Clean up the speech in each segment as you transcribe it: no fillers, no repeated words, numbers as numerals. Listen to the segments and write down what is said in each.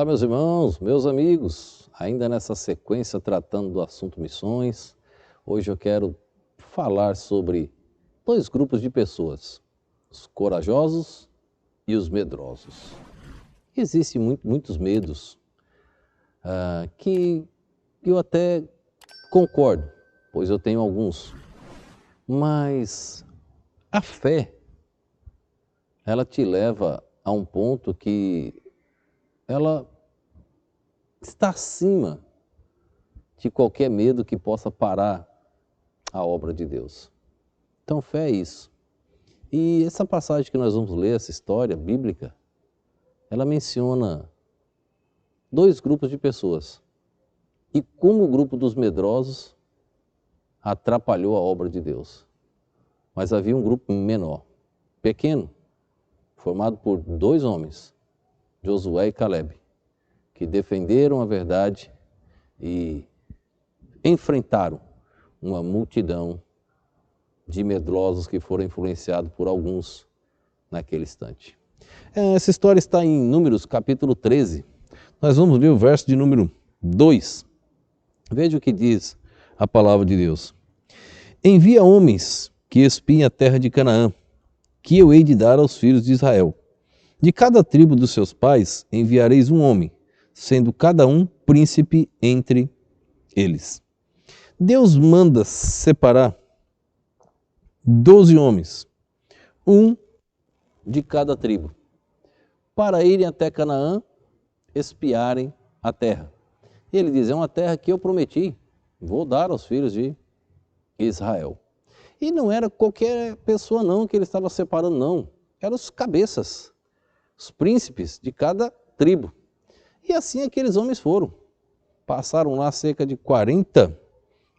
Olá, meus irmãos, meus amigos, ainda nessa sequência tratando do assunto missões, hoje eu quero falar sobre dois grupos de pessoas, os corajosos e os medrosos. Existem muitos medos que eu até concordo, pois eu tenho alguns, mas a fé, ela te leva a um ponto que ela está acima de qualquer medo que possa parar a obra de Deus. Então, fé é isso. E essa passagem que nós vamos ler, essa história bíblica, ela menciona dois grupos de pessoas. E como o grupo dos medrosos atrapalhou a obra de Deus. Mas havia um grupo menor, pequeno, formado por dois homens, Josué e Caleb, que defenderam a verdade e enfrentaram uma multidão de medrosos que foram influenciados por alguns naquele instante. Essa história está em Números capítulo 13. Nós vamos ler o verso de número 2. Veja o que diz a palavra de Deus. Envia homens que espiem a terra de Canaã, que eu hei de dar aos filhos de Israel. De cada tribo dos seus pais enviareis um homem, sendo cada um príncipe entre eles. Deus manda separar 12 homens, um de cada tribo, para irem até Canaã, espiarem a terra. E ele diz, é uma terra que eu prometi, vou dar aos filhos de Israel. E não era qualquer pessoa não que ele estava separando, não. Eram os cabeças, os príncipes de cada tribo. E assim aqueles homens foram. Passaram lá cerca de 40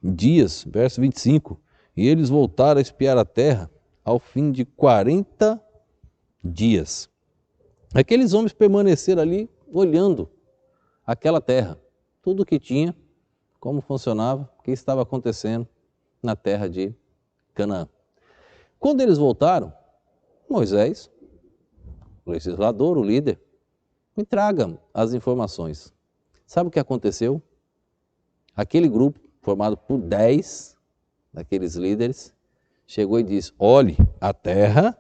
dias, verso 25, e eles voltaram a espiar a terra ao fim de 40 dias. Aqueles homens permaneceram ali olhando aquela terra, tudo o que tinha, como funcionava, o que estava acontecendo na terra de Canaã. Quando eles voltaram, Moisés, o legislador, o líder, me traga as informações. Sabe o que aconteceu? Aquele grupo, formado por 10 daqueles líderes, chegou e disse, olhe, a terra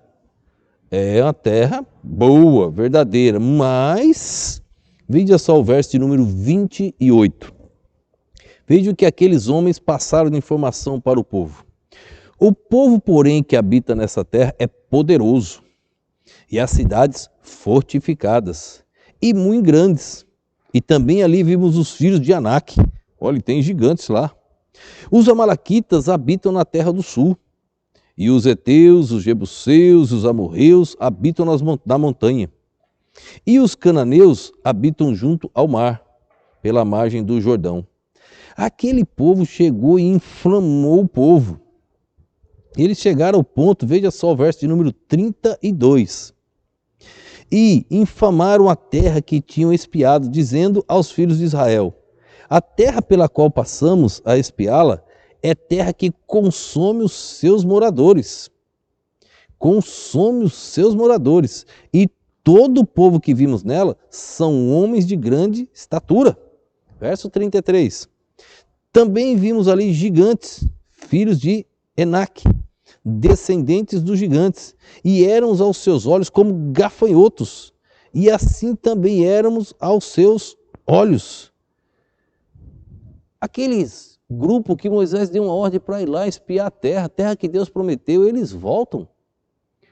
é uma terra boa, verdadeira, mas, veja só o verso de número 28. Veja o que aqueles homens passaram de informação para o povo. O povo, porém, que habita nessa terra é poderoso, e as cidades fortificadas, e muito grandes. E também ali vimos os filhos de Anak. Olha, tem gigantes lá. Os amalequitas habitam na terra do sul, e os heteus, os jebuseus, os amorreus habitam na montanha. E os cananeus habitam junto ao mar, pela margem do Jordão. Aquele povo chegou e inflamou o povo. Eles chegaram ao ponto, veja só o verso de número 32. E infamaram a terra que tinham espiado, dizendo aos filhos de Israel, a terra pela qual passamos a espiá-la é terra que consome os seus moradores. Consome os seus moradores. E todo o povo que vimos nela são homens de grande estatura. Verso 33. Também vimos ali gigantes, filhos de Enaque, descendentes dos gigantes, e éramos aos seus olhos como gafanhotos, e assim também éramos aos seus olhos. Aqueles grupo que Moisés deu uma ordem para ir lá espiar a terra que Deus prometeu, eles voltam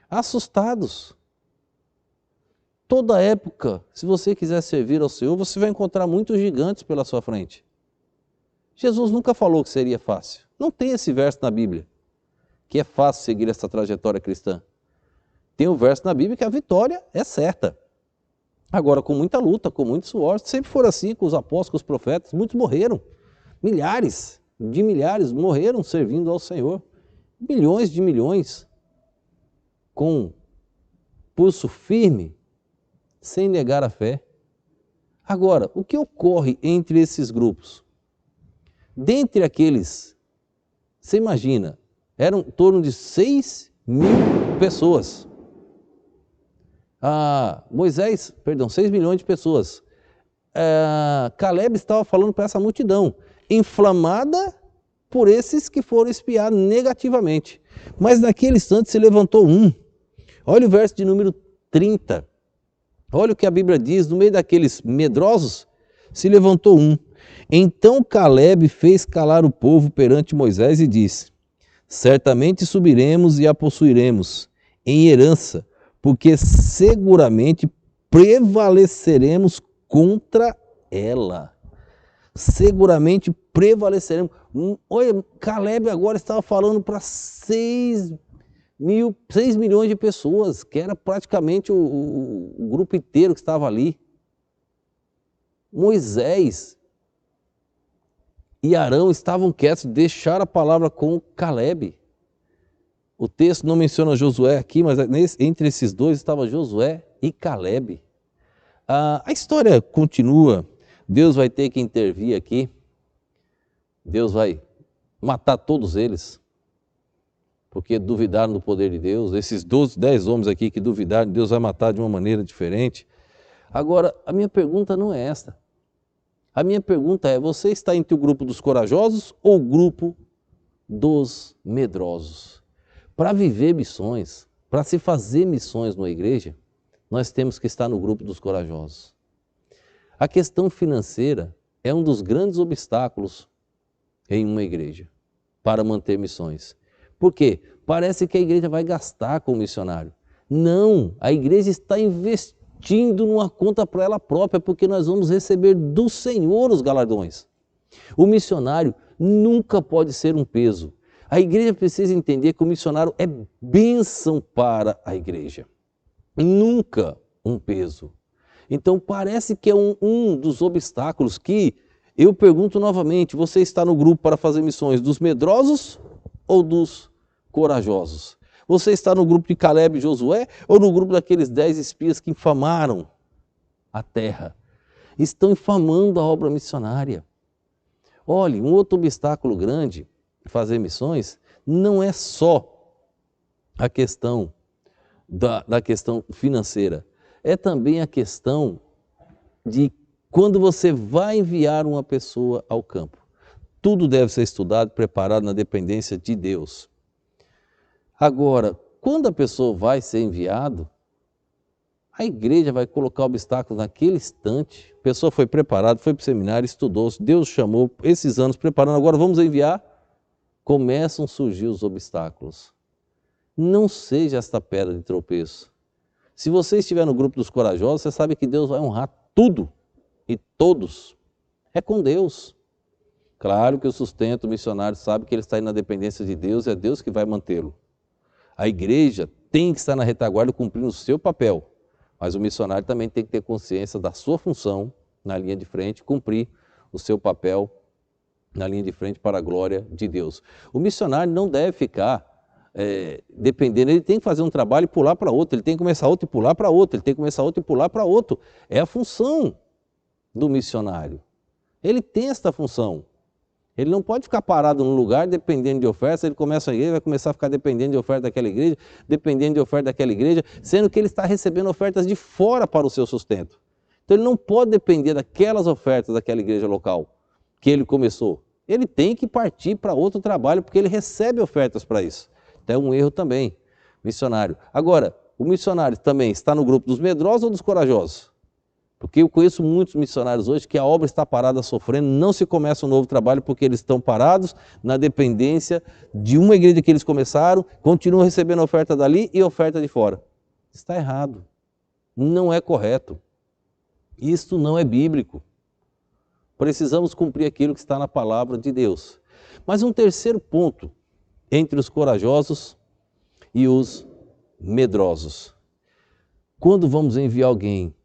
assustados. Toda época, se você quiser servir ao Senhor, você vai encontrar muitos gigantes pela sua frente. Jesus nunca falou que seria fácil. Não tem esse verso na Bíblia, que é fácil seguir essa trajetória cristã. Tem um verso na Bíblia que a vitória é certa. Agora, com muita luta, com muito suor, sempre foi assim com os apóstolos, com os profetas, muitos morreram. Milhares de milhares morreram servindo ao Senhor. Milhões de milhões. Com pulso firme, sem negar a fé. Agora, o que ocorre entre esses grupos? Dentre aqueles, você imagina, eram em torno de 6 mil pessoas. 6 milhões de pessoas. Caleb estava falando para essa multidão, inflamada por esses que foram espiar negativamente. Mas naquele instante se levantou um. Olha o verso de número 30. Olha o que a Bíblia diz, no meio daqueles medrosos, se levantou um. Então Caleb fez calar o povo perante Moisés e disse: certamente subiremos e a possuiremos em herança, porque seguramente prevaleceremos contra ela. Seguramente prevaleceremos. Olha, Caleb agora estava falando para 6 milhões de pessoas, que era praticamente o grupo inteiro que estava ali. Moisés e Arão estavam quietos, deixaram a palavra com Caleb. O texto não menciona Josué aqui, mas entre esses dois estava Josué e Caleb. A história continua, Deus vai ter que intervir aqui, Deus vai matar todos eles, porque duvidaram do poder de Deus. Esses 10 homens aqui que duvidaram, Deus vai matar de uma maneira diferente. Agora, a minha pergunta não é esta. A minha pergunta é, você está entre o grupo dos corajosos ou o grupo dos medrosos? Para viver missões, para se fazer missões numa igreja, nós temos que estar no grupo dos corajosos. A questão financeira é um dos grandes obstáculos em uma igreja para manter missões. Por quê? Parece que a igreja vai gastar com o missionário. Não, a igreja está investindo numa conta para ela própria, porque nós vamos receber do Senhor os galardões. O missionário nunca pode ser um peso. A igreja precisa entender que o missionário é bênção para a igreja, nunca um peso. Então parece que é um dos obstáculos que eu pergunto novamente: você está no grupo para fazer missões dos medrosos ou dos corajosos? Você está no grupo de Caleb e Josué ou no grupo daqueles 10 espias que infamaram a terra? Estão infamando a obra missionária. Olhe, um outro obstáculo grande de fazer missões não é só a questão da questão financeira, é também a questão de quando você vai enviar uma pessoa ao campo. Tudo deve ser estudado, preparado na dependência de Deus. Agora, quando a pessoa vai ser enviado, a igreja vai colocar obstáculos naquele instante. A pessoa foi preparada, foi para o seminário, estudou, Deus chamou esses anos preparando, agora vamos enviar. Começam a surgir os obstáculos. Não seja esta pedra de tropeço. Se você estiver no grupo dos corajosos, você sabe que Deus vai honrar tudo e todos. É com Deus. Claro que o sustento missionário sabe que ele está aí na dependência de Deus, é Deus que vai mantê-lo. A igreja tem que estar na retaguarda cumprindo o seu papel, mas o missionário também tem que ter consciência da sua função na linha de frente, cumprir o seu papel na linha de frente para a glória de Deus. O missionário não deve ficar dependendo, ele tem que fazer um trabalho e pular para outro, ele tem que começar outro e pular para outro, ele tem que começar outro e pular para outro. É a função do missionário. Ele tem esta função. Ele não pode ficar parado num lugar dependendo de ofertas. Ele começa a igreja, vai começar a ficar dependendo de oferta daquela igreja, dependendo de oferta daquela igreja, sendo que ele está recebendo ofertas de fora para o seu sustento. Então ele não pode depender daquelas ofertas daquela igreja local que ele começou. Ele tem que partir para outro trabalho, porque ele recebe ofertas para isso. Então é um erro também, missionário. Agora, o missionário também está no grupo dos medrosos ou dos corajosos? Porque eu conheço muitos missionários hoje que a obra está parada, sofrendo, não se começa um novo trabalho porque eles estão parados na dependência de uma igreja que eles começaram, continuam recebendo oferta dali e oferta de fora. Está errado. Não é correto. Isto não é bíblico. Precisamos cumprir aquilo que está na palavra de Deus. Mas um terceiro ponto entre os corajosos e os medrosos. Quando vamos enviar alguém,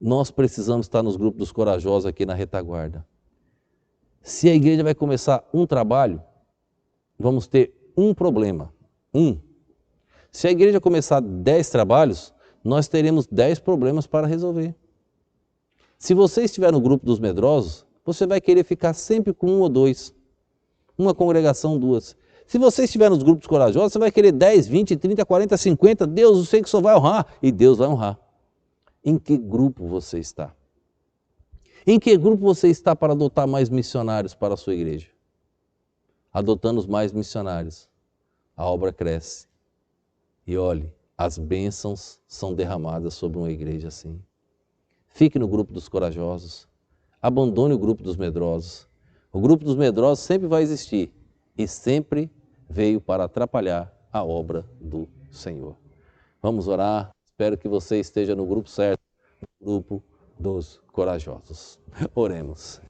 nós precisamos estar nos grupos dos corajosos aqui na retaguarda. Se a igreja vai começar um trabalho, vamos ter um problema. Se a igreja começar 10 trabalhos, nós teremos 10 problemas para resolver. Se você estiver no grupo dos medrosos, você vai querer ficar sempre com 1 ou 2. Uma congregação, 2. Se você estiver nos grupos corajosos, você vai querer 10, 20, 30, 40, 50. Deus, eu sei que o Senhor vai honrar. E Deus vai honrar. Em que grupo você está? Em que grupo você está para adotar mais missionários para a sua igreja? Adotando os mais missionários, a obra cresce. E olhe, as bênçãos são derramadas sobre uma igreja assim. Fique no grupo dos corajosos. Abandone o grupo dos medrosos. O grupo dos medrosos sempre vai existir e sempre veio para atrapalhar a obra do Senhor. Vamos orar. Espero que você esteja no grupo certo, no grupo dos corajosos. Oremos.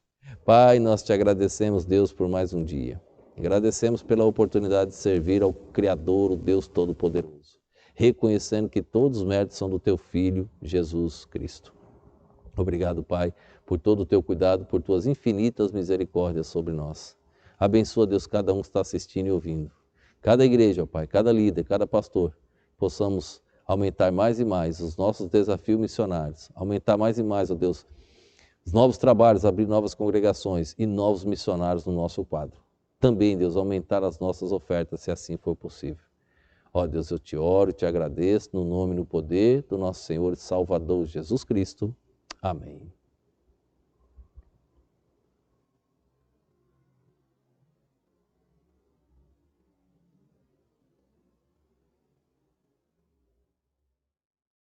Pai, nós te agradecemos, Deus, por mais um dia. Agradecemos pela oportunidade de servir ao Criador, o Deus Todo-Poderoso, reconhecendo que todos os méritos são do teu Filho, Jesus Cristo. Obrigado, Pai, por todo o teu cuidado, por tuas infinitas misericórdias sobre nós. Abençoa, Deus, cada um que está assistindo e ouvindo. Cada igreja, Pai, cada líder, cada pastor, possamos aumentar mais e mais os nossos desafios missionários, aumentar mais e mais, ó Deus, os novos trabalhos, abrir novas congregações e novos missionários no nosso quadro. Também, Deus, aumentar as nossas ofertas, se assim for possível. Ó Deus, eu te oro e te agradeço no nome e no poder do nosso Senhor e Salvador Jesus Cristo. Amém.